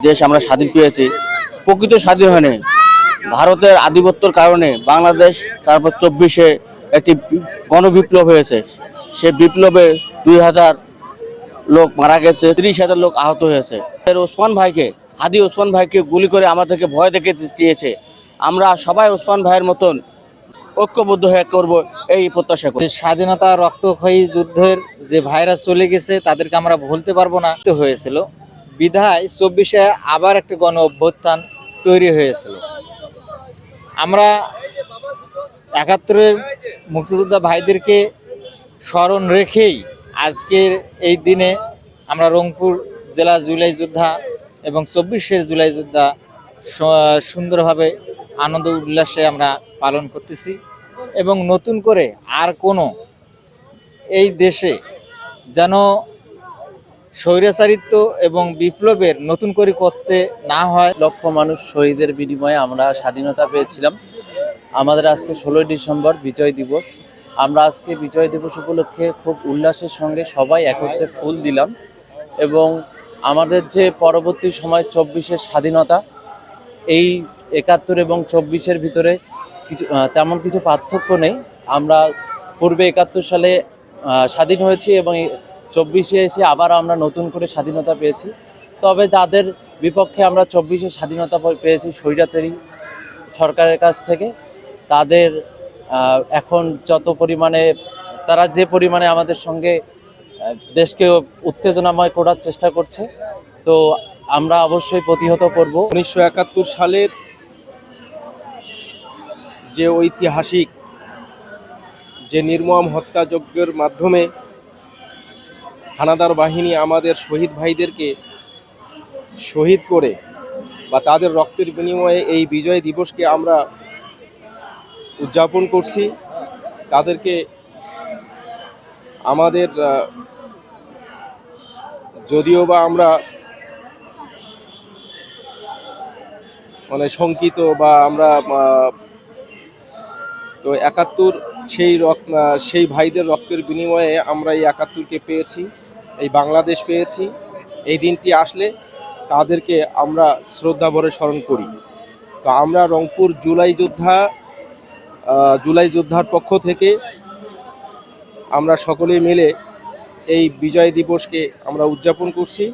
দেশ আমরা স্বাধীন পেয়েছি, প্রকৃত স্বাধীন হয়নি। ভারতের আধিপত্যের কারণে বাংলাদেশ, তারপর 24-এ একটি গণবিপ্লব হয়েছে। সে বিপ্লবে 2000 লোক মারা গেছে, 30,000 লোক আহত হয়েছে। ওসমান ভাইকে, হাদি ওসমান ভাইকে গুলি করে আমাদেরকে ভয় দেখে দিয়েছে। আমরা সবাই ওসমান ভাইয়ের মতন ঐক্যবদ্ধ হয়ে করব এই প্রত্যাশা করি। স্বাধীনতা রক্তক্ষয়ী যুদ্ধের যে ভাইরাস চলে গেছে তাদেরকে আমরা ভুলতে পারবো না। তো হয়েছিল বিধায় 24-এ আবার একটা গণ অভ্যুত্থান তৈরি হয়েছিল। আমরা 71-এর মুক্তিযোদ্ধা ভাইদেরকে স্মরণ রেখেই আজকের এই দিনে আমরা রংপুর জেলা জুলাই যোদ্ধা এবং 24-এর জুলাই যোদ্ধা সুন্দরভাবে আনন্দ উল্লাসে আমরা পালন করতেছি। এবং নতুন করে আর কোনো এই দেশে যেন স্বৈরাচারিত্ব এবং বিপ্লবের নতুন করে করতে না হয়। লক্ষ মানুষ শহীদের বিনিময়ে আমরা স্বাধীনতা পেয়েছিলাম। আমাদের আজকে 16ই ডিসেম্বর বিজয় দিবস। আমরা আজকে বিজয় দিবস উপলক্ষে খুব উল্লাসের সঙ্গে সবাই একত্রে ফুল দিলাম এবং আমাদের যে পরবর্তী সময় 24-এর স্বাধীনতা, এই 71 এবং 24-এর ভিতরে তেমন কিছু পার্থক্য নেই। আমরা পূর্বে 71 সালে স্বাধীন হয়েছি এবং 24-এ এসে আবার আমরা নতুন করে স্বাধীনতা পেয়েছি। তবে যাদের বিপক্ষে আমরা 24-এ স্বাধীনতা পেয়েছি স্বৈরাচারী সরকারের কাছ থেকে, তাদের এখন যত পরিমাণে তারা যে পরিমাণে আমাদের সঙ্গে দেশকে উত্তেজনাময় করার চেষ্টা করছে, তো আমরা অবশ্যই প্রতিহত করব। 1971 সালের যে ঐতিহাসিক যে নির্মম হত্যাযজ্ঞের মাধ্যমে হানাদার বাহিনী আমাদের শহীদ ভাইদেরকে শহীদ করে বা তাদের রক্তের বিনিময়ে এই বিজয় দিবসকে আমরা উদযাপন করছি। তাদেরকে আমাদের যদিও বা আমরা শঙ্কিত বা আমরা তো 71 সেই ভাইদের রক্তের বিনিময়ে আমরা এই 71-কে পেয়েছি, এই বাংলাদেশ পেয়েছি। এই দিনটি আসলে তাদেরকে আমরা শ্রদ্ধা ভরে স্মরণ করি। তো আমরা রংপুর জুলাই যোদ্ধার পক্ষ থেকে আমরা সকলে মিলে এই বিজয় দিবসকে আমরা উদযাপন করছি।